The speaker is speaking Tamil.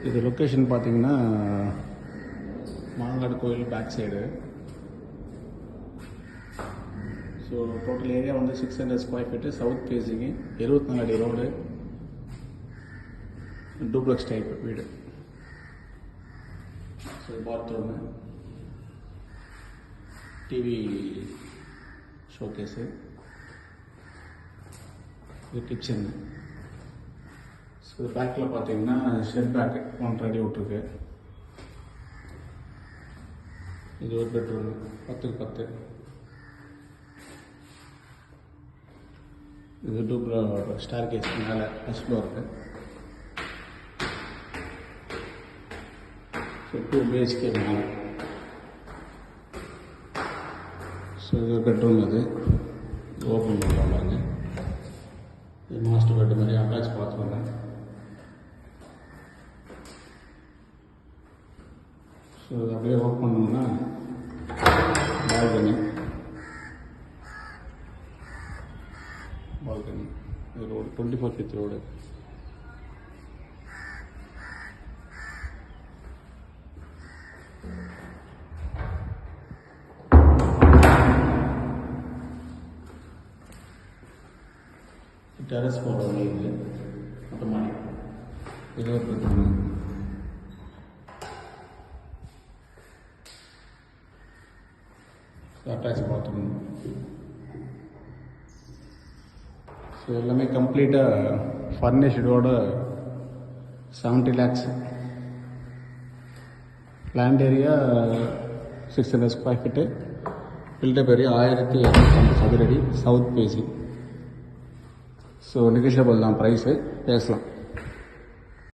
இது லொக்கேஷன் பார்த்தீங்கன்னா மாங்காடு கோயில் back side. So total area வந்து 600 ஸ்கொயர் ஃபீட்டு, சவுத் ஃபேஸிங்கு, 24 அடி ரோடு, டூப்ளக்ஸ் டைப் வீடு. ஸோ பாத்ரூமு, டிவி ஷோகேஸு, இது கிச்சன். ஸோ பேக்கில் பார்த்தீங்கன்னா ஷெட் பேக் 1 அடி விட்ருக்கு. இது ஒரு பெட்ரூம் 10க்கு 10. இது டூப்ளர் ஸ்டார் கேஸ் மேலே ஃபஸ்ட் ஃப்ளோருக்கு. ஸோ 2 BHK மேலே. ஸோ இது ஒரு பெட்ரூம். இது ஓப்பன் பண்ணுறாங்க. இது மாஸ்டர் பெட் மாதிரி அட்டாச் பாத்ரூம். ஸோ இது அப்படியே ஒர்க் பண்ணோம்னா பால்கனி. இது ரோடு 24 feet ரோடு. டெரஸ் போடுற இது மொத்தமாக இது ஒரு பெட்ரூம். Attach bathroom. ஸோ எல்லாமே கம்ப்ளீட்டாக ஃபர்னிஷ்டோட 70 lakhs. Land area 600 square feet, build up area 1250 சதுரடி, சவுத் ஃபேஸிங். ஸோ நெகோஷியபிள் தான் ப்ரைஸு, பேசலாம்.